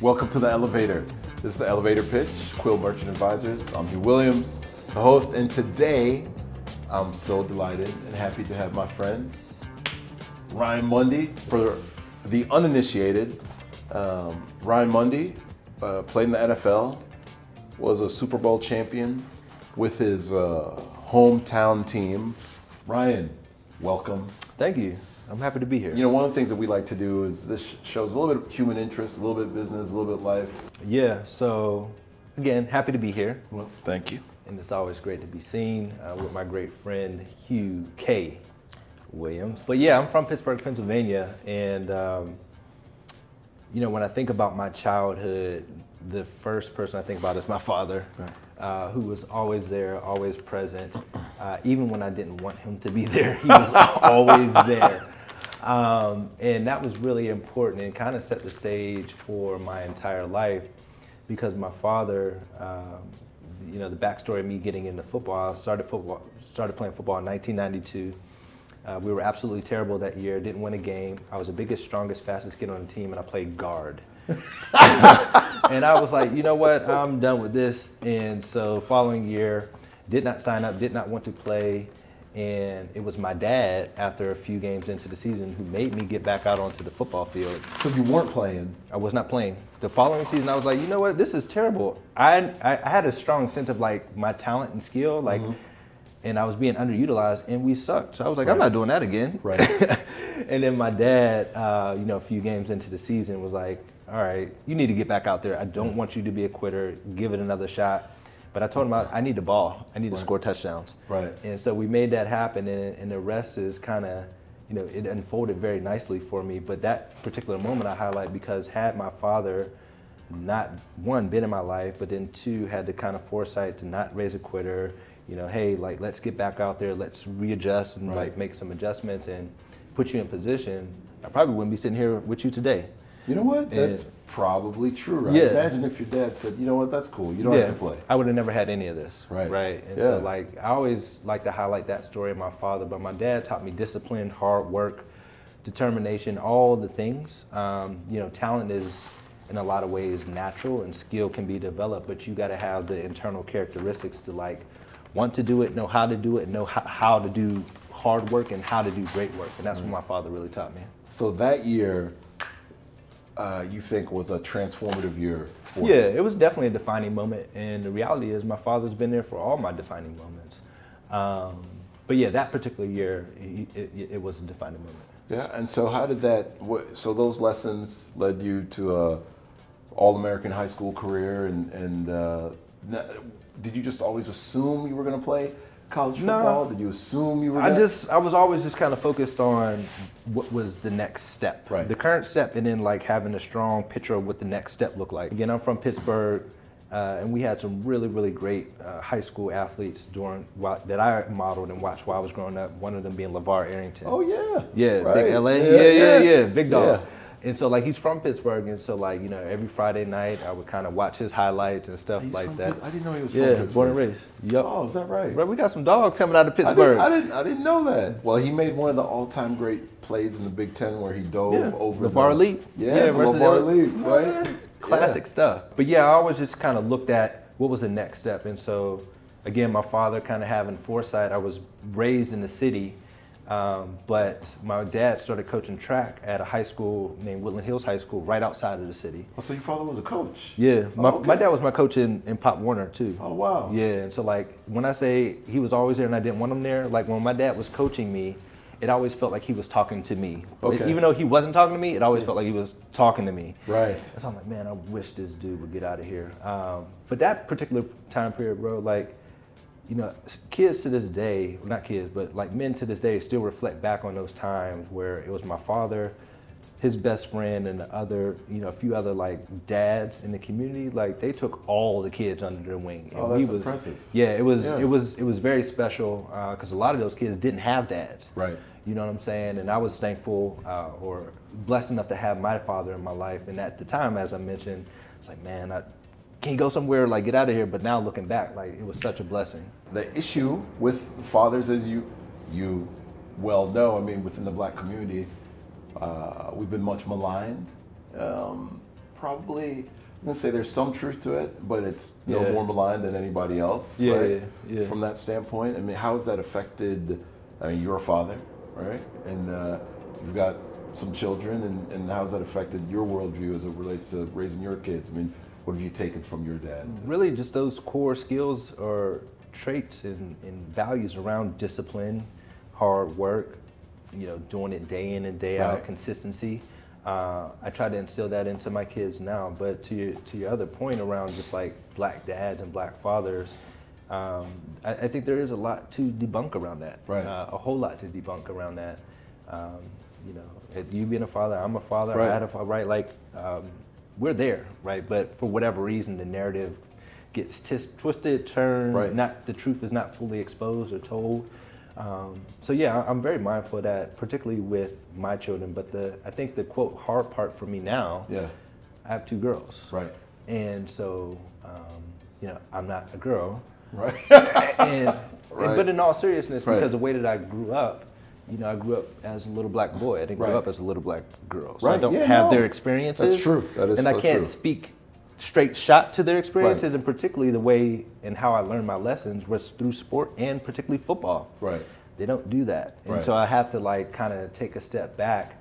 Welcome to the Elevator. This is the Elevator Pitch, KWILL Merchant Advisors. I'm Hugh Williams, the host, and today I'm so delighted and happy to have my friend Ryan Mundy. For the uninitiated, Ryan Mundy played in the NFL, was a Superbowl champion with his hometown team. Ryan, welcome. Thank you. I'm happy to be here. You know, one of the things that we like to do is this shows a little bit of human interest, a little bit of business, a little bit of life. Yeah, so again, happy to be here. Well, thank you. And it's always great to be seen with my great friend, Hugh K. Williams. But yeah, I'm from Pittsburgh, Pennsylvania. And, you know, when I think about my childhood, the first person I think about is my father, who was always there, always present. Even when I didn't want him to be there, he was always there. And that was really important and kind of set the stage for my entire life, because my father, you know, the backstory of me getting into football, I started playing football in 1992. We were absolutely terrible that year, didn't win a game. I was the biggest, strongest, fastest kid on the team, and I played guard. And I was like, you know what, I'm done with this. And so following year, did not sign up, did not want to play. And it was my dad, after a few games into the season, who made me get back out onto the football field. So you weren't playing? I was not playing. The following season, I was like, you know what, this is terrible. I had a strong sense of like my talent and skill, like, and I was being underutilized, and we sucked. So I was like, I'm not doing that again. Right. And then my dad, you know, a few games into the season was like, all right, you need to get back out there. I don't want you to be a quitter. Give it another shot. But I told him I need the ball. I need to score touchdowns. Right. And so we made that happen, and the rest is kind of, you know, it unfolded very nicely for me. But that particular moment I highlight because had my father not, one, been in my life, but then two, had the kind of foresight to not raise a quitter, you know, hey, like, let's get back out there, let's readjust and like make some adjustments and put you in position, I probably wouldn't be sitting here with you today. You know what? That's probably true, right? Yeah. Imagine if your dad said, you know what, that's cool. You don't have to play. I would have never had any of this. Right. And so like, I always like to highlight that story of my father, but my dad taught me discipline, hard work, determination, all the things. You know, talent is in a lot of ways natural and skill can be developed, but you got to have the internal characteristics to like want to do it, know how to do it, know how to do hard work and how to do great work. And that's what my father really taught me. So that year, you think was a transformative year for you? Yeah, it was definitely a defining moment. And the reality is my father's been there for all my defining moments. But yeah, that particular year, it was a defining moment. Yeah, and so how did that, so those lessons led you to a All-American high school career, and did you just always assume you were going to play college football? No. Did you assume you were I was always just kind of focused on what was the next step. Right. The current step, and then like having a strong picture of what the next step looked like. Again, I'm from Pittsburgh, and we had some really, really great high school athletes that I modeled and watched while I was growing up. One of them being LeVar Arrington. Oh yeah. Yeah, right. big LA. Yeah, big dog. Yeah. And so like he's from Pittsburgh, and so like, you know, every Friday night I would kind of watch his highlights and stuff like that. I didn't know he was from Pittsburgh. Born and raised. Yep. Oh, is that right? Right, we got some dogs coming out of Pittsburgh. I didn't know that. Well, he made one of the all-time great plays in the Big Ten where he dove over LeVar Elite. Yeah, LeVar Elite, right? Classic stuff. But yeah, I always just kind of looked at what was the next step. And so, again, my father kind of having foresight. I was raised in the city, but my dad started coaching track at a high school named Woodland Hills High School right outside of the city. Oh, so your father was a coach? Yeah, my dad was my coach in Pop Warner too. Oh, wow. Yeah, and so like when I say he was always there and I didn't want him there, like when my dad was coaching me, it always felt like he was talking to me. Okay. Even though he wasn't talking to me, it always felt like he was talking to me. Right. So I'm like, man, I wish this dude would get out of here. But that particular time period, bro, like, you know, kids to this day, well, not kids, but like men to this day still reflect back on those times where it was my father, his best friend, and the other, you know, a few other like dads in the community. Like they took all the kids under their wing. And that's impressive. Yeah, it was very special because a lot of those kids didn't have dads. Right. You know what I'm saying? And I was thankful or blessed enough to have my father in my life. And at the time, as I mentioned, it's like, man, I can't go somewhere, like get out of here. But now looking back, like it was such a blessing. The issue with fathers, as you well know, I mean, within the black community, we've been much maligned. probably, I'm gonna say there's some truth to it, but it's no Yeah. more maligned than anybody else, Yeah, right? yeah. From that standpoint, I mean, how has that affected, I mean, you're a father, right? And you've got some children, and how's that affected your worldview as it relates to raising your kids? I mean, what have you taken from your dad? Really just those core skills or traits and values around discipline, hard work, you know, doing it day in and day out, Right. consistency. I try to instill that into my kids now, but to your other point around just like black dads and black fathers, I think there is a lot to debunk around that. Right. A whole lot to debunk around that. You know, you being a father, I'm a father, Right. I had a father, right? Like, we're there, right? But for whatever reason, the narrative gets twisted, turned, Right. not the truth is not fully exposed or told. So yeah, I'm very mindful of that, particularly with my children. But I think the quote hard part for me now, Yeah, I have 2 girls, right, and so you know, I'm not a girl, right. Right. but in all seriousness, Right. because the way that I grew up, you know, I grew up as a little black boy. I didn't Right. grow up as a little black girl, so I Right. don't Yeah, have no. their experiences. That's true. That is and so I can't true. speak straight shot to their experiences, and particularly the way and how I learned my lessons was through sport and particularly football. Right. They don't do that, and Right. so I have to like kind of take a step back,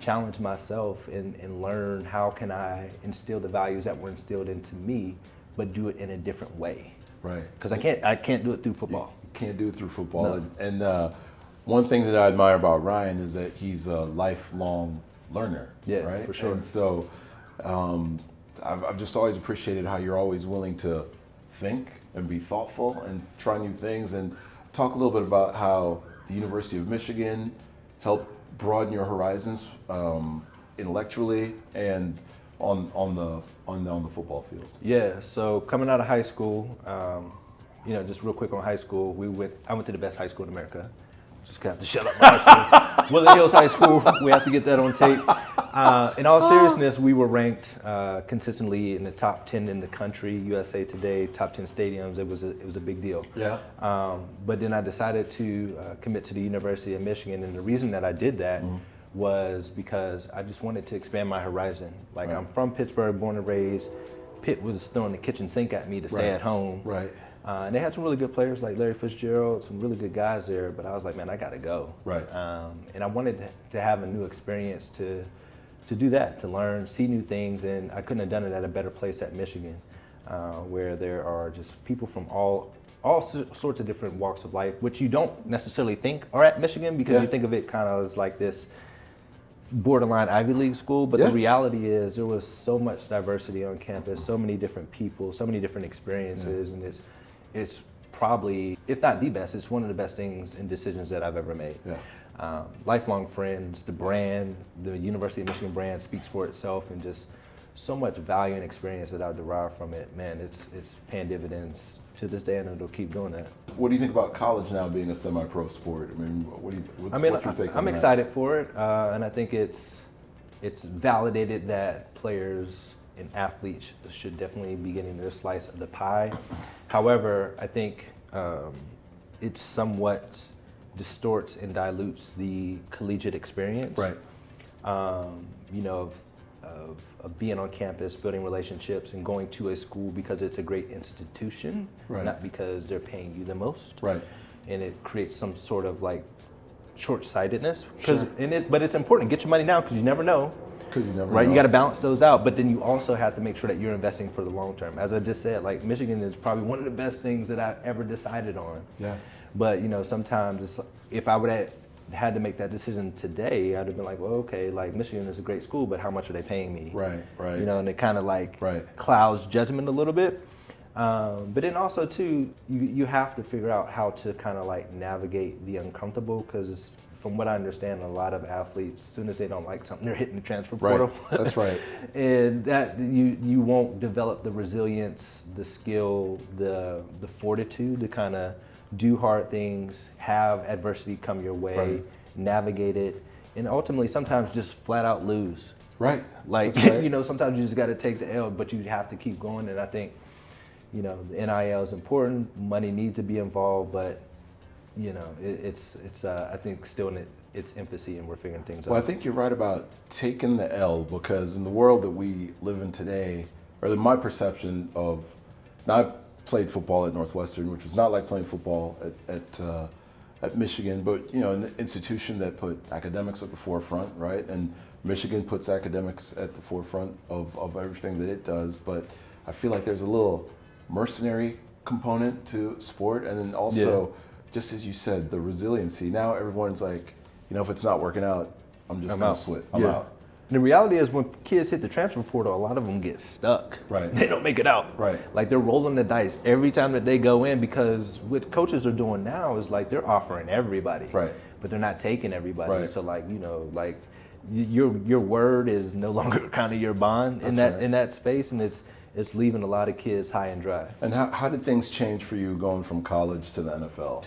challenge myself, and learn how can I instill the values that were instilled into me, but do it in a different way. Right. Because I can't do it through football. You can't do it through football. No. And one thing that I admire about Ryan is that he's a lifelong learner. Yeah, right? for sure. And so I've just always appreciated how you're always willing to think and be thoughtful and try new things, and talk a little bit about how the University of Michigan helped broaden your horizons intellectually and on the football field. Yeah. So coming out of high school, you know, just real quick on high school, I went to the best high school in America. Just have to shut up my high school. Willie Hills High School. We have to get that on tape. In all seriousness, we were ranked consistently in the top 10 in the country, USA Today, top 10 stadiums. It was a big deal. Yeah. But then I decided to commit to the University of Michigan, and the reason that I did that was because I just wanted to expand my horizon. Like, Right. I'm from Pittsburgh, born and raised. Pitt was throwing the kitchen sink at me to stay Right. at home. Right. And they had some really good players like Larry Fitzgerald, some really good guys there, but I was like, man, I gotta go. Right. And I wanted to have a new experience to do that, to learn, see new things, and I couldn't have done it at a better place at Michigan, where there are just people from all sorts of different walks of life, which you don't necessarily think are at Michigan, because Yeah. you think of it kind of as like this borderline Ivy League school, but Yeah. the reality is there was so much diversity on campus, so many different people, so many different experiences, and it's probably, if not the best, it's one of the best things and decisions that I've ever made. Yeah. Lifelong friends, the brand, the University of Michigan brand speaks for itself, and just so much value and experience that I derived from it. Man, it's paying dividends to this day, and it'll keep doing that. What do you think about college now being a semi-pro sport? I mean, what's your take on I'm that? excited for it, and I think it's validated that players and athletes should definitely be getting their slice of the pie. However, I think it somewhat distorts and dilutes the collegiate experience. Right. You know, of being on campus, building relationships, and going to a school because it's a great institution, Right. not because they're paying you the most. Right. And it creates some sort of like short-sightedness. Sure. But it's important. Get your money now, because you never know. Because you never Right, know. you got to balance those out, but then you also have to make sure that you're investing for the long term. As I just said, like, Michigan is probably one of the best things that I've ever decided on. Yeah. But you know, sometimes it's, if I would have had to make that decision today, I'd have been like, well, okay, like, Michigan is a great school, but how much are they paying me? Right. Right. You know, and it kind of like Right. clouds judgment a little bit. But then also too, you have to figure out how to kind of like navigate the uncomfortable, because from what I understand, a lot of athletes, as soon as they don't like something, they're hitting the transfer portal. Right. That's right. And that you won't develop the resilience, the skill, the fortitude to kind of do hard things, have adversity come your way, Right. navigate it, and ultimately sometimes just flat out lose. Right. Like, That's right. you know, sometimes you just got to take the L, but you have to keep going. And I think, you know, the NIL is important. Money needs to be involved, but it's I think still in its infancy, and we're figuring things out. Well, I think you're right about taking the L, because in the world that we live in today, or in my perception of, now I played football at Northwestern, which was not like playing football at Michigan, but an institution that put academics at the forefront, right? And Michigan puts academics at the forefront of everything that it does, but I feel like there's a little mercenary component to sport, and then also, just as you said, the resiliency. Now everyone's like, if it's not working out, I'm just gonna switch. I'm out. And the reality is, when kids hit the transfer portal, a lot of them get stuck. Right. They don't make it out. Right. Like, they're rolling the dice every time that they go in, because what coaches are doing now is like they're offering everybody. Right. But they're not taking everybody. Right. So your word is no longer kind of your bond in that space, and it's leaving a lot of kids high and dry. And how did things change for you going from college to the NFL?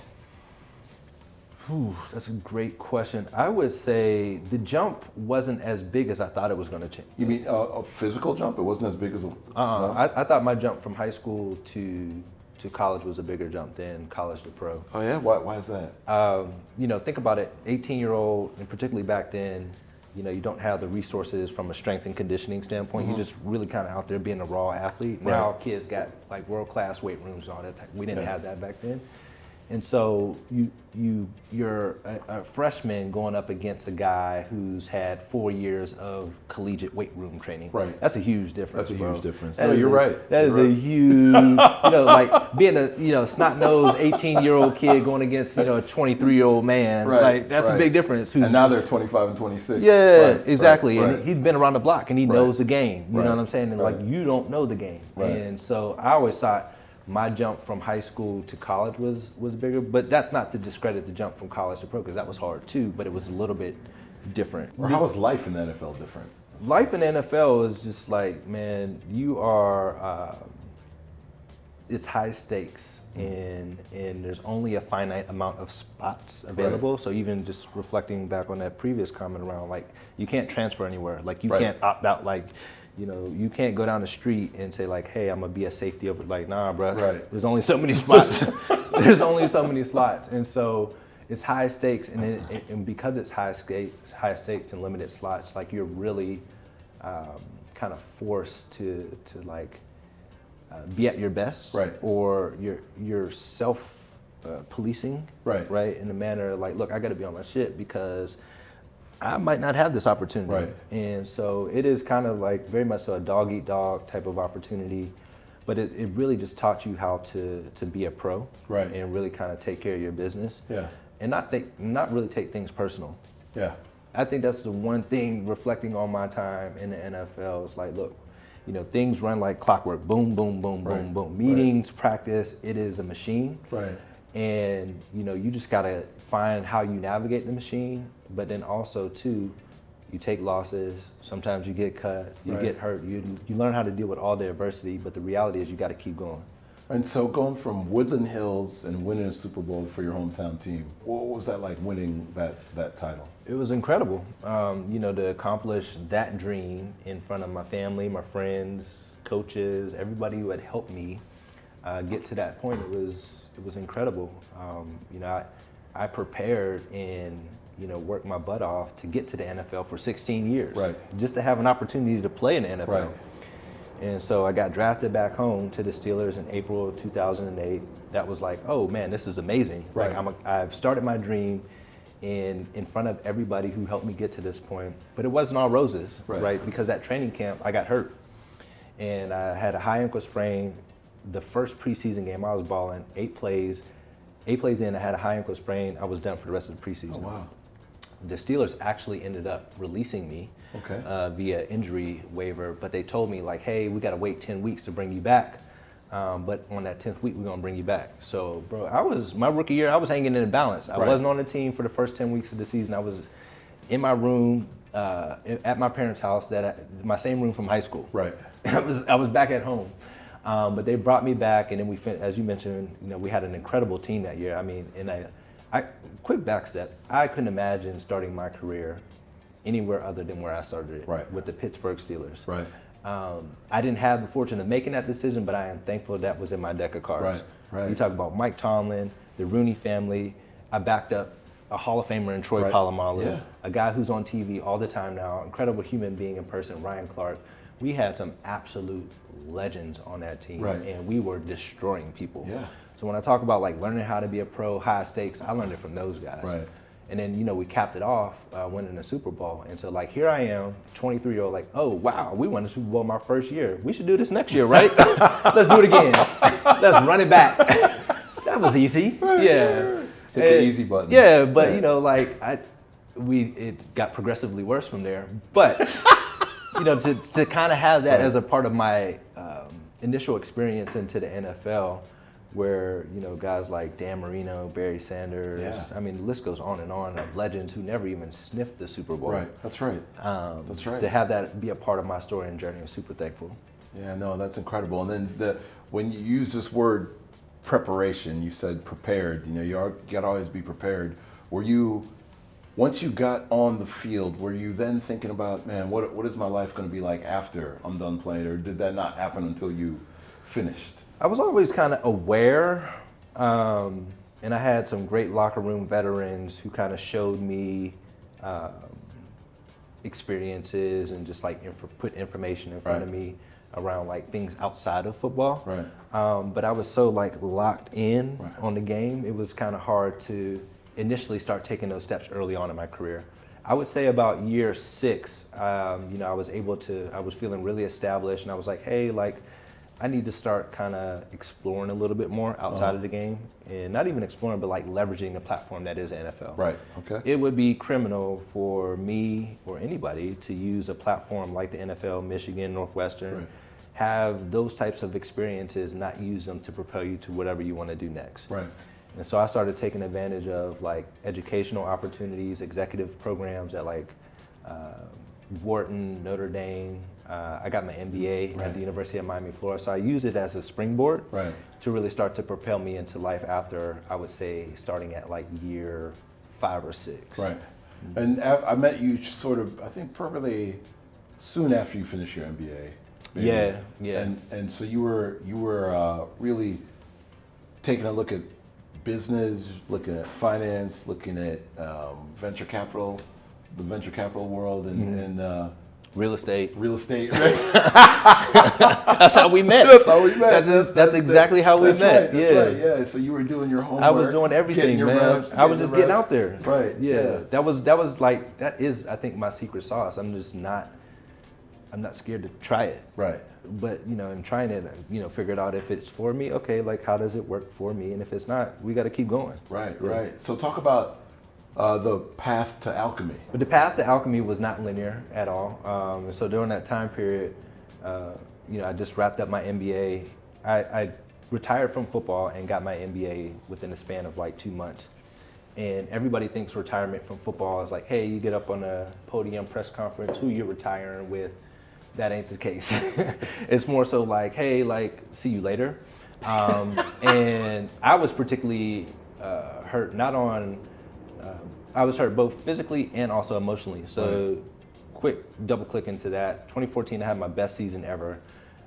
That's a great question. I would say the jump wasn't as big as I thought it was going to change. You mean a physical jump? It wasn't as big as a... No? I thought my jump from high school to college was a bigger jump than college to pro. Oh yeah? Why is that? Think about it. 18-year-old, and particularly back then, you don't have the resources from a strength and conditioning standpoint. You're just really kind of out there being a raw athlete. Right. Now kids got like world-class weight rooms and all that. We didn't have that back then. And so you're a freshman going up against a guy who's had 4 years of collegiate weight room training. Right. That's a huge difference. That's a huge difference. No, you're right. That is a huge, like being a snot-nosed 18-year-old kid going against, a 23-year-old man. Right. Like, that's a big difference. And now they're 25 and 26. Yeah, right, exactly. Right, and he's been around the block, and he knows the game. You know what I'm saying? And right. you don't know the game. Right. And so I always thought my jump from high school to college was bigger, but that's not to discredit the jump from college to pro, because that was hard too, but it was a little bit different. Or how was life in the NFL different? Life in the NFL is just like, man, you are, it's high stakes, and there's only a finite amount of spots available. Right. So even just reflecting back on that previous comment around, like, you can't transfer anywhere. Like, you can't opt out. Like, you can't go down the street and say like, hey, I'm gonna be a safety over. Like, nah, bro. Right. There's only so many spots. There's only so many slots, and so it's high stakes. And because it's high stakes and limited slots, like, you're really kind of forced to like be at your best. Right. Or you're self policing. Right. In the manner like, look, I got to be on my shit because I might not have this opportunity. Right. And so it is kind of like very much so a dog eat dog type of opportunity, but it really just taught you how to be a pro. Right. And really kind of take care of your business. Yeah. And not really take things personal. Yeah. I think that's the one thing, reflecting on my time in the NFL, is like, look, things run like clockwork. Boom, boom, boom, boom, boom. Meetings, practice, it is a machine. Right. And you just gotta find how you navigate the machine, but then also too, you take losses. Sometimes you get cut, you get hurt. You learn how to deal with all the adversity, but the reality is you got to keep going. And so going from Woodland Hills and winning a Super Bowl for your hometown team, what was that like, winning that title? It was incredible. To accomplish that dream in front of my family, my friends, coaches, everybody who had helped me get to that point. It was incredible. I prepared and worked my butt off to get to the NFL for 16 years, just to have an opportunity to play in the NFL. Right. And so I got drafted back home to the Steelers in April of 2008. That was like, oh man, this is amazing. Right. Like, I've started my dream in front of everybody who helped me get to this point. But it wasn't all roses, right? Because at training camp, I got hurt. And I had a high ankle sprain. The first preseason game, I was balling 8 plays. 8 plays in, I had a high ankle sprain. I was done for the rest of the preseason. Oh, wow. The Steelers actually ended up releasing me via injury waiver, but they told me like, hey, we got to wait 10 weeks to bring you back. But on that 10th week, we're going to bring you back. So, bro, my rookie year, I was hanging in the balance. I wasn't on the team for the first 10 weeks of the season. I was in my room at my parents' house, my same room from high school. Right. I was back at home. But they brought me back, and then as you mentioned, we had an incredible team that year. I mean, and I quick backstep. I couldn't imagine starting my career anywhere other than where I started it, with the Pittsburgh Steelers. Right. I didn't have the fortune of making that decision, but I am thankful that was in my deck of cards. Right. You talk about Mike Tomlin, the Rooney family, I backed up a Hall of Famer in Troy Right. Polamalu, Yeah. a guy who's on TV all the time now, incredible human being in person, Ryan Clark. We had some absolute legends on that team, Right. and we were destroying people. Yeah. So when I talk about like learning how to be a pro, high stakes, I learned it from those guys. Right. And then, you know, we capped it off winning the Super Bowl. And so like, here I am, 23-year-old, like, oh, wow, we won the Super Bowl my first year. We should do this next year, right? Let's do it again. Let's run it back. That was easy. Yeah. Hit the easy button. Yeah, but you know, like it got progressively worse from there. But you know, to kind of have that as a part of my initial experience into the NFL, where you know guys like Dan Marino, Barry Sanders, I mean the list goes on of legends who never even sniffed the Super Bowl. Right. That's right. That's right. To have that be a part of my story and journey, I'm super thankful. Yeah, no, that's incredible. And then when you use this word preparation, you said prepared. You know, you got to always be prepared. Were you, once you got on the field, were you then thinking about, man, what is my life going to be like after I'm done playing, or did that not happen until you finished? I was always kind of aware, and I had some great locker room veterans who kind of showed me experiences and just like put information in front of me around like things outside of football. Right. But I was so like locked in on the game, it was kind of hard to initially start taking those steps early on in my career. I would say about year 6, you know, I was feeling really established, and I was like, hey, like, I need to start kind of exploring a little bit more outside of the game, and not even exploring, but like leveraging the platform that is the NFL. Right. Okay. It would be criminal for me or anybody to use a platform like the NFL, Michigan, Northwestern, have those types of experiences, not use them to propel you to whatever you want to do next. Right. And so I started taking advantage of like educational opportunities, executive programs at like Wharton, Notre Dame. I got my MBA at the University of Miami, Florida. So I used it as a springboard to really start to propel me into life after, I would say, starting at like year 5 or 6. Right. And I met you sort of, I think, probably soon after you finished your MBA. Maybe. Yeah. And so you were really taking a look at business, looking at finance, looking at venture capital, the venture capital world, and real estate. Right? That's how we met. That's exactly how we met. That's right. Yeah. So you were doing your homework. I was doing everything, man. Reps, I was just getting out there. Right. Yeah. That is I think my secret sauce. I'm not scared to try it. Right. But you know, in trying it, you know, figure it out if it's for me. Okay, like how does it work for me? And if it's not, we got to keep going. Right. So talk about the path to Alkeme. But the path to Alkeme was not linear at all. And so during that time period, you know, I just wrapped up my MBA. I retired from football and got my MBA within the span of like 2 months. And everybody thinks retirement from football is like, hey, you get up on a podium press conference, who you're retiring with. That ain't the case. It's more so like, hey, like, see you later. And I was particularly hurt, I was hurt both physically and also emotionally. So quick double click into that. 2014, I had my best season ever.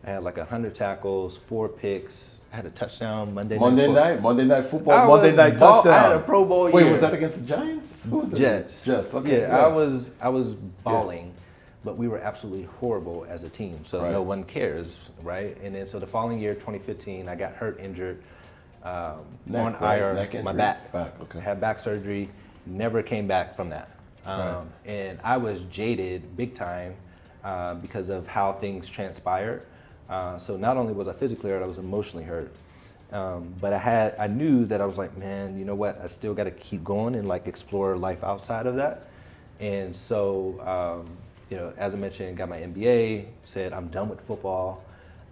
I had like 100 tackles, 4 picks. I had a touchdown Monday night football, Monday night touchdown. I had a Pro Bowl year. Wait, was that against the Giants? Who was that? Jets. Okay. Yeah, I was balling. But we were absolutely horrible as a team, so no one cares, right? And then so the following year, 2015, I got hurt, injured, on IR, my back. Okay. Had back surgery, never came back from that. And I was jaded big time because of how things transpired. So not only was I physically hurt, I was emotionally hurt. But I knew that I was like, man, you know what? I still got to keep going and like explore life outside of that. And so, you know, as I mentioned, got my MBA, said I'm done with football,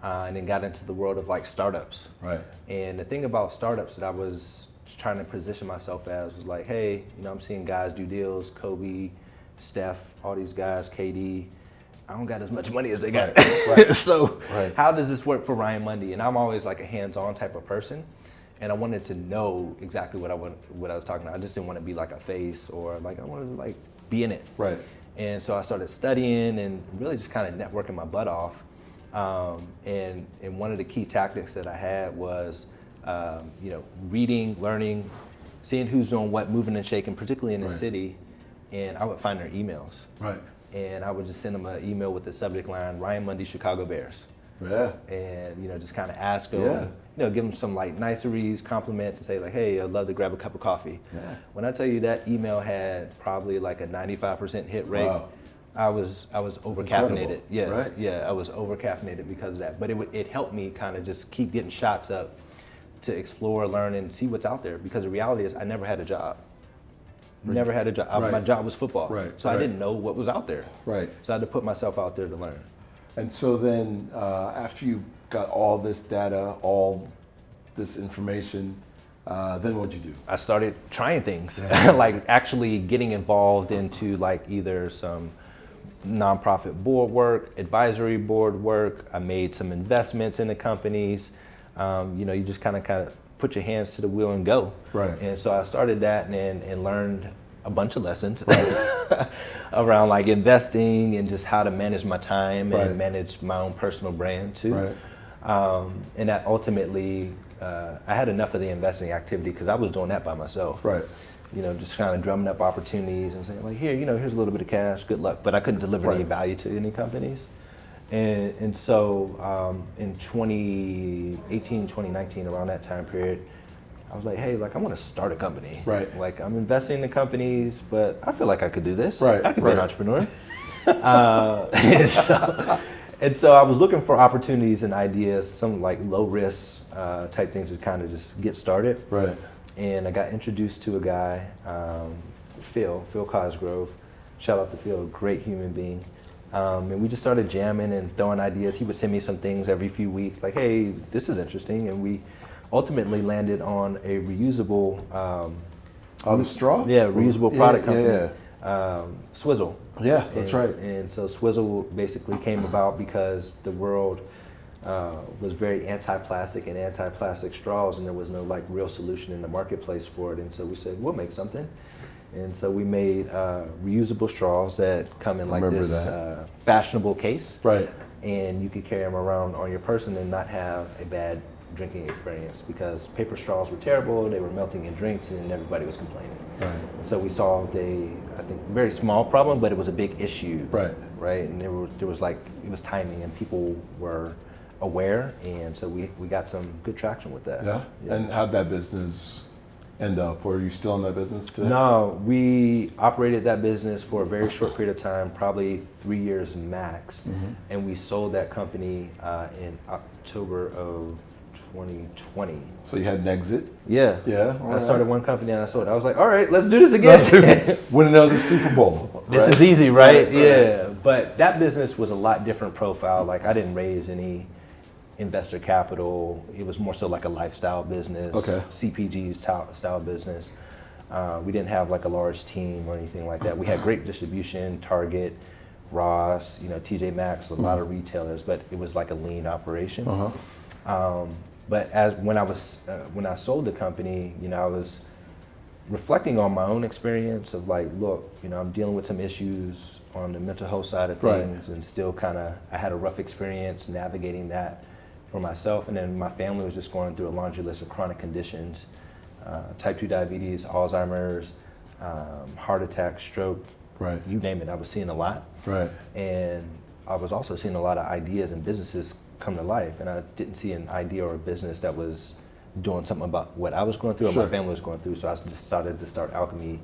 and then got into the world of like startups. Right. And the thing about startups that I was trying to position myself as was like, hey, you know, I'm seeing guys do deals, Kobe, Steph, all these guys, KD. I don't got as much money as they got. So how does this work for Ryan Mundy? And I'm always like a hands-on type of person. And I wanted to know exactly what I was talking about. I just didn't want to be like a face or like, I wanted to like be in it. Right. And so I started studying and really just kind of networking my butt off. And one of the key tactics that I had was, you know, reading, learning, seeing who's doing what, moving and shaking, particularly in the Right. city. And I would find their emails. Right. And I would just send them an email with the subject line, Ryan Mundy, Chicago Bears. Yeah. And, just kind of ask them, Yeah. give them some like niceries, compliments, and say like, hey, I'd love to grab a cup of coffee. Yeah. When I tell you that email had probably like a 95% hit rate, Wow. I was over caffeinated. incredible. Yeah, Right. yeah, I was over caffeinated because of that. But it helped me kind of just keep getting shots up to explore, learn, and see what's out there. Because the reality is, I never had a job. Never had a job. Right. My job was football. Right. So I Right. didn't know what was out there. Right. So I had to put myself out there to learn. And so then, after you got all this data, all this information, then what'd you do? I started trying things, like actually getting involved into like either some nonprofit board work, advisory board work. I made some investments in the companies. You just kind of put your hands to the wheel and go. Right. And so I started that and learned a bunch of lessons around like investing and just how to manage my time and Right. manage my own personal brand too. Right. And that ultimately, I had enough of the investing activity because I was doing that by myself. Right. Just kind of drumming up opportunities and saying like, here's a little bit of cash, good luck. But I couldn't deliver any Right. value to any companies. And so in 2018, 2019, around that time period, I was like, hey, like I want to start a company. Right. Like I'm investing in companies, but I feel like I could do this. Right, I could be an right. entrepreneur. And so I was looking for opportunities and ideas, some like low risk type things to kind of just get started. Right. And I got introduced to a guy, Phil Cosgrove. Shout out to Phil, great human being. And we just started jamming and throwing ideas. He would send me some things every few weeks, like, hey, this is interesting. And we ultimately landed on a reusable, The straw? yeah, reusable product company, Yeah. Swizzle. Yeah, that's right. And so Swizzle basically came about because the world was very anti-plastic and anti-plastic straws, and there was no like real solution in the marketplace for it. And so we said, we'll make something. And so we made reusable straws that come in like Remember this fashionable case. Right. And you could carry them around on your person and not have a bad drinking experience, because paper straws were terrible, they were melting in drinks, and everybody was complaining. Right. So we solved a, I think, very small problem, but it was a big issue. Right. Right, and there was like, it was timing, and people were aware, and so we got some good traction with that. Yeah. And how'd that business end up? Or are you still in that business today? No, we operated that business for a very short period of time, probably 3 years max, and we sold that company in October of 2020. So you had an exit? Yeah. Yeah. I started one company and I sold it. I was like, all right, let's do this again. Win another Super Bowl. This right? is easy, right? Right, Yeah. But that business was a lot different profile. Like I didn't raise any investor capital. It was more so like a lifestyle business, Okay. CPG style business. We didn't have like a large team or anything like that. We had great distribution, Target, Ross, TJ Maxx, a lot of retailers, but it was like a lean operation. But when I sold the company, I was reflecting on my own experience of like, look, I'm dealing with some issues on the mental health side of things, and still I had a rough experience navigating that for myself, and then my family was just going through a laundry list of chronic conditions, type 2 diabetes, Alzheimer's, heart attack, stroke, Right. you name it. I was seeing a lot. Right. And I was also seeing a lot of ideas and businesses come to life, and I didn't see an idea or a business that was doing something about what I was going through or Sure. my family was going through. So I decided to start Alkeme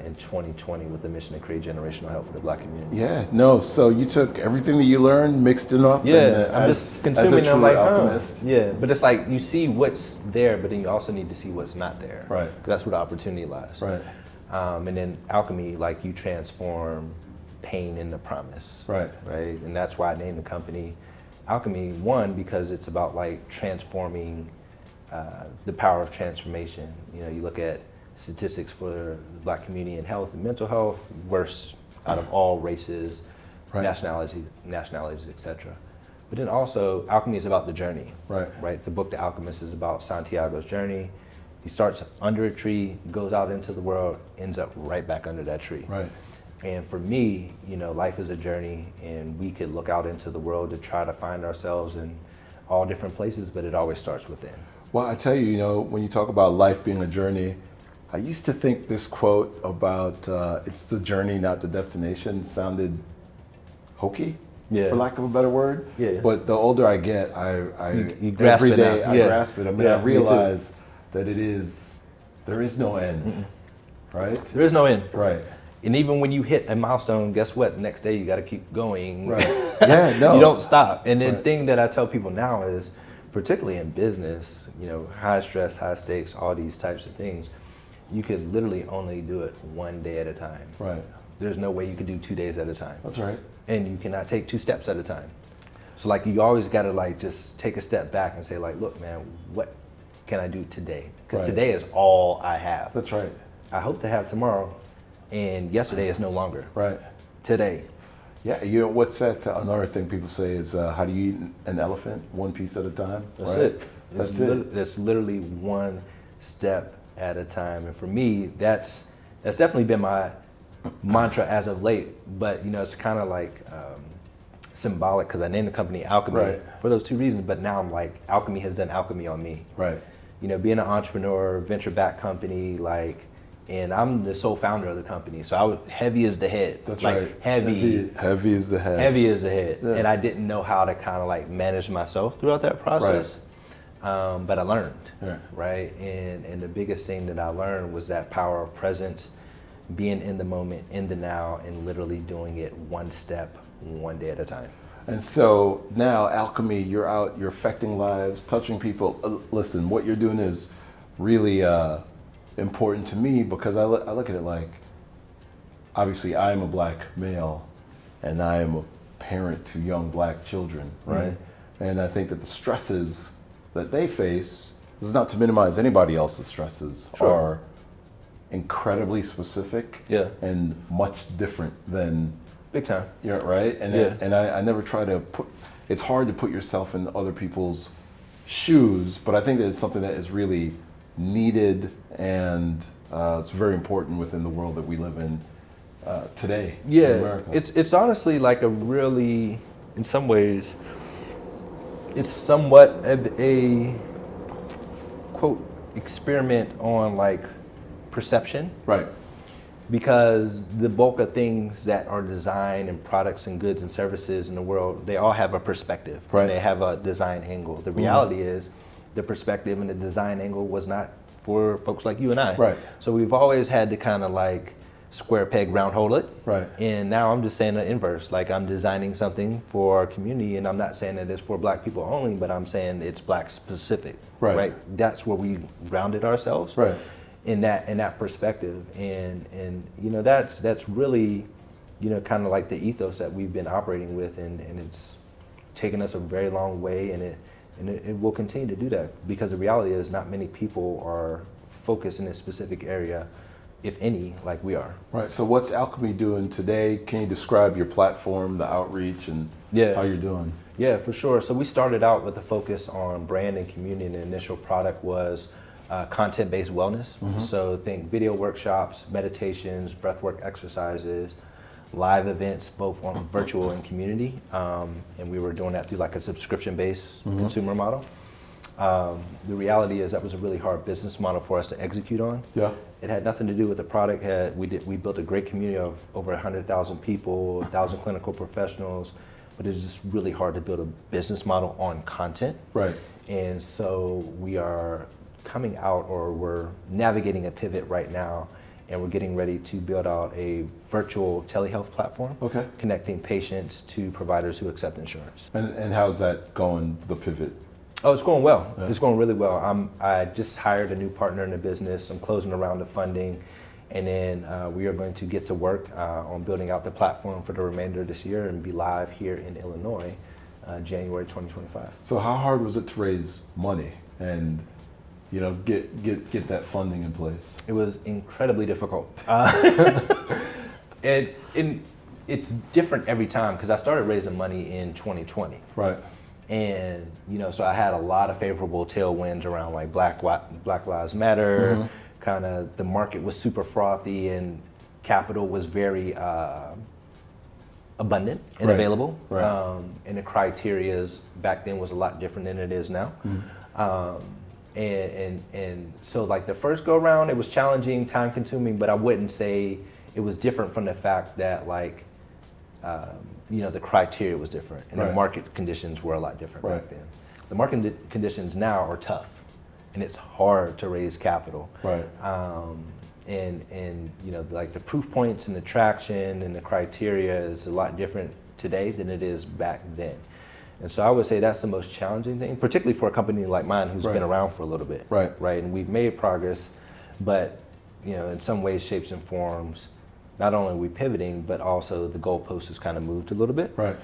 in 2020 with the mission to create generational health for the Black community. Yeah. No. So you took everything that you learned, mixed it up. Yeah, and, I'm just consuming as a them true like, alchemist. yeah. But it's like you see what's there, but then you also need to see what's not there. Right. 'Cause that's where the opportunity lies. Right. And then Alkeme, like you transform pain into promise. Right. Right. And that's why I named the company Alkeme, one, because it's about like transforming the power of transformation. You look at statistics for the Black community in health and mental health, worst out of all races, Right. nationalities, etc. But then also, Alkeme is about the journey. Right. Right. The book, The Alchemist, is about Santiago's journey. He starts under a tree, goes out into the world, ends up right back under that tree. Right. And for me, life is a journey, and we could look out into the world to try to find ourselves in all different places, but it always starts within. Well, I tell you, when you talk about life being a journey, I used to think this quote about it's the journey, not the destination, sounded hokey, for lack of a better word. Yeah. But the older I get, you grasp every it day now. I Yeah. grasp it. I mean, Yeah, I me realize that there is no end, right? There is no end. Right. And even when you hit a milestone, guess what? The next day you got to keep going. Right. Yeah, no. You don't stop. And the Right. thing that I tell people now is, particularly in business, high stress, high stakes, all these types of things, you could literally only do it one day at a time. Right. There's no way you could do 2 days at a time. That's right. And you cannot take 2 steps at a time. So like you always got to like just take a step back and say like, look, man, what can I do today? Because Right. today is all I have. That's right. I hope to have tomorrow, and yesterday is no longer. Right. Today. Yeah, what's that? Another thing people say is, how do you eat an elephant? One piece at a time. That's right? it. That's it. That's literally one step at a time. And for me, that's definitely been my mantra as of late. But it's kind of like symbolic because I named the company Alkeme Right. for those 2 reasons. But now I'm like, Alkeme has done alchemy on me. Right. Being an entrepreneur, venture-backed company, and I'm the sole founder of the company. So I was heavy as the head. That's like, right. Heavy as the head. Heavy as the head. Yeah. And I didn't know how to kind of like manage myself throughout that process. But I learned, Yeah. right? And the biggest thing that I learned was that power of presence, being in the moment, in the now, and literally doing it one step, one day at a time. And so now, Alkeme, you're out, you're affecting lives, touching people. Listen, what you're doing is really important to me because I look at it like, obviously I am a black male and I am a parent to young black children, right? Mm-hmm. And I think that the stresses that they face, this is not to minimize anybody else's stresses, Sure. are incredibly specific and much different than Big time. right? And and I never try to put. It's hard to put yourself in other people's shoes, but I think that it's something that is really needed, and it's very important within the world that we live in today. Yeah, in America. it's honestly like a really, in some ways, it's somewhat of a quote experiment on like perception. Right. Because the bulk of things that are designed and products and goods and services in the world, they all have a perspective. Right. They have a design angle. The reality is the perspective and the design angle was not for folks like you and I. Right. So we've always had to kind of like square peg, round hole it. Right. And now I'm just saying the inverse. Like I'm designing something for our community, and I'm not saying that it's for black people only, but I'm saying it's black specific. Right. That's where we grounded ourselves. Right. In that perspective, and that's really kind of like the ethos that we've been operating with, and it's taken us a very long way, and it will continue to do that because the reality is not many people are focused in a specific area, if any, like we are. Right. So what's Alkeme doing today? Can you describe your platform, the outreach, and how you're doing? Yeah, for sure. So we started out with a focus on brand and community, and the initial product was content-based wellness. Mm-hmm. So think video workshops, meditations, breathwork exercises, live events, both on virtual and community. And we were doing that through like a subscription-based consumer model. The reality is that was a really hard business model for us to execute on. Yeah. It had nothing to do with the product. We built a great community of over 100,000 people, 1,000 clinical professionals, but it's just really hard to build a business model on content. Right. And so we are coming out, or we're navigating a pivot right now, and we're getting ready to build out a virtual telehealth platform, connecting patients to providers who accept insurance. And how's that going, the pivot? Oh, it's going well. Yeah. It's going really well. I just hired a new partner in the business. I'm closing a round of funding, and then we are going to get to work on building out the platform for the remainder of this year and be live here in Illinois, January 2025. So how hard was it to raise money and get that funding in place? It was incredibly difficult. It's different every time because I started raising money in 2020. Right. And so I had a lot of favorable tailwinds around like Black Lives Matter. Kind of the market was super frothy and capital was very abundant and available. Right. And the criteria back then was a lot different than it is now. And so like the first go around, it was challenging, time consuming, but I wouldn't say it was different from the fact that like, the criteria was different and the market conditions were a lot different back then. The market conditions now are tough and it's hard to raise capital. Right. And like the proof points and the traction and the criteria is a lot different today than it is back then. And so I would say that's the most challenging thing, particularly for a company like mine who's been around for a little bit. Right. And we've made progress, but in some ways, shapes and forms, not only are we pivoting, but also the goalpost has kind of moved a little bit. Right.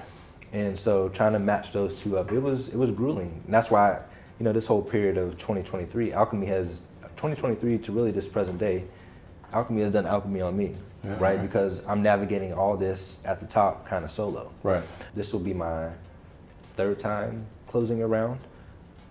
And so trying to match those two up, it was grueling. And that's why, this whole period of 2023, Alkeme has 2023 to really this present day, Alkeme has done Alkeme on me, right? Because I'm navigating all this at the top kind of solo. Right. This will be my third time closing a round.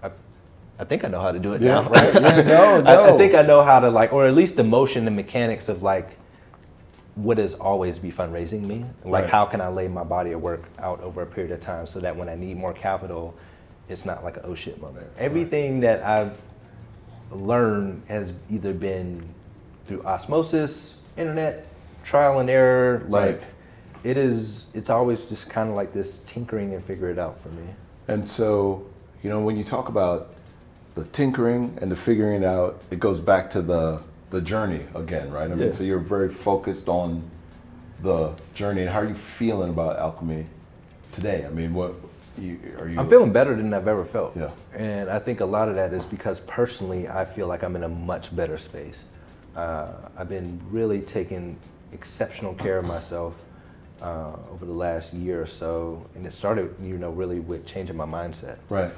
I think I know how to do it now, right? I think I know how to or at least the motion, the mechanics of what has always be fundraising me. How can I lay my body of work out over a period of time so that when I need more capital, it's not like an oh shit moment. Everything that I've learned has either been through osmosis, internet, trial and error, it's always just kind of like this tinkering and figure it out for me. And so, when you talk about the tinkering and the figuring it out, it goes back to the journey again, right? I mean, so you're very focused on the journey. And how are you feeling about Alkeme today? I mean, are you? I'm feeling better than I've ever felt. Yeah. And I think a lot of that is because personally, I feel like I'm in a much better space. I've been really taking exceptional care of myself over the last year or so, and it started, really with changing my mindset. Right.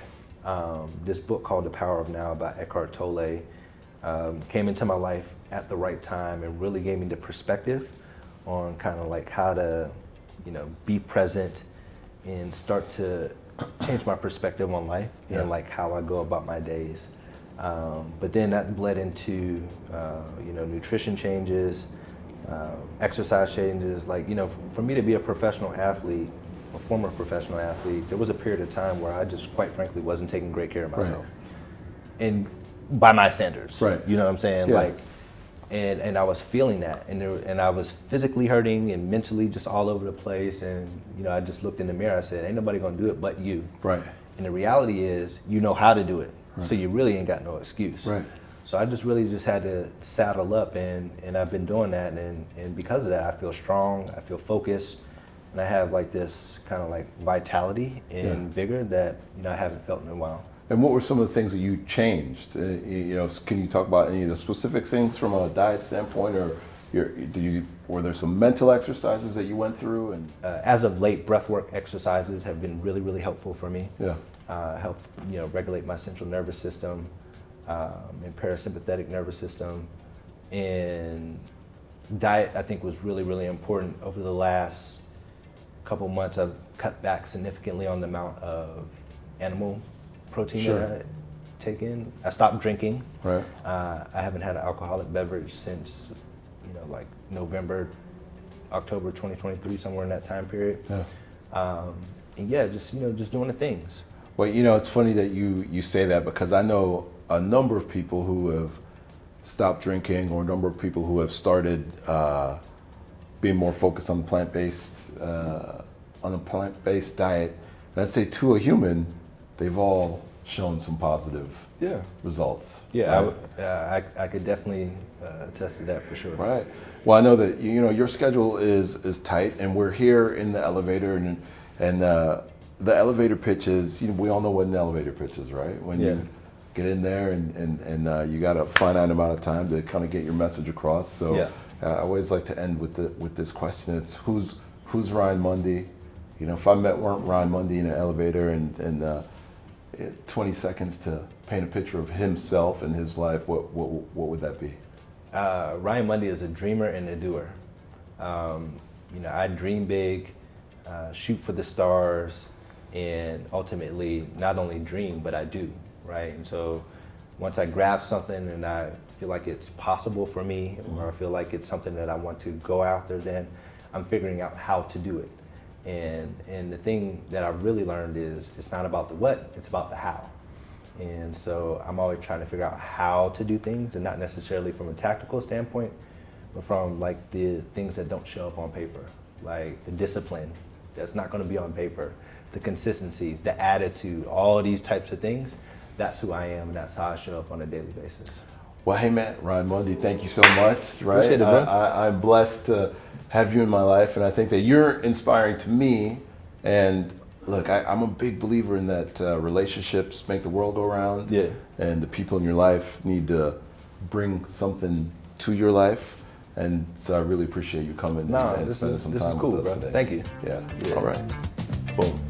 This book called The Power of Now by Eckhart Tolle came into my life at the right time and really gave me the perspective on kind of how to, be present and start to change my perspective on life and how I go about my days. But then that bled into, nutrition changes, exercise changes. For me to be a professional athlete, a former professional athlete, there was a period of time where I just, quite frankly, wasn't taking great care of myself. And by my standards, right? You know what I'm saying? Yeah. And I was feeling that, and I was physically hurting and mentally just all over the place. And I just looked in the mirror. I said, "Ain't nobody gonna do it but you." Right. And the reality is, you know how to do it, so you really ain't got no excuse. Right. So I just really had to saddle up, and I've been doing that, and because of that, I feel strong, I feel focused, and I have this kind of vitality and vigor that I haven't felt in a while. And what were some of the things that you changed? Can you talk about any of the specific things from a diet standpoint, or were there some mental exercises that you went through? And as of late, breathwork exercises have been really, really helpful for me. Yeah. Help regulate my central nervous system and parasympathetic nervous system. And diet, I think, was really, really important. Over the last couple months, I've cut back significantly on the amount of animal protein that I take in. I stopped drinking. Right. I haven't had an alcoholic beverage since, November, October 2023, somewhere in that time period. Yeah. And just doing the things. Well, it's funny that you say that, because I know a number of people who have stopped drinking, or a number of people who have started being more focused on the plant-based diet. And I'd say to a human, they've all shown some positive results. Yeah, right? I could definitely attest to that for sure. Right. Well, I know that your schedule is tight, and we're here in the elevator, and the elevator pitch is, we all know what an elevator pitch is, right? When you get in there and you got a finite amount of time to kind of get your message across. So I always like to end with this question. It's who's Ryan Mundy? If I met Ryan Mundy in an elevator and 20 seconds to paint a picture of himself and his life, what would that be? Ryan Mundy is a dreamer and a doer. I dream big, shoot for the stars, and ultimately not only dream, but I do, right? And so once I grab something and I feel like it's possible for me, or I feel like it's something that I want to go after, then I'm figuring out how to do it. And the thing that I really learned is it's not about the what, it's about the how. And so I'm always trying to figure out how to do things, and not necessarily from a tactical standpoint, but from like the things that don't show up on paper, like the discipline that's not going to be on paper, the consistency, the attitude, all of these types of things. That's who I am, and that's how I show up on a daily basis. Well, hey man, Ryan Mundy, thank you so much. Right, Appreciate it, bro. I'm blessed to have you in my life, and I think that you're inspiring to me. And look, I'm a big believer in that relationships make the world go round. Yeah. And the people in your life need to bring something to your life. And so I really appreciate you coming and spending some time this is cool, with us bro. today. Thank you. Yeah. Yeah. All right. Boom.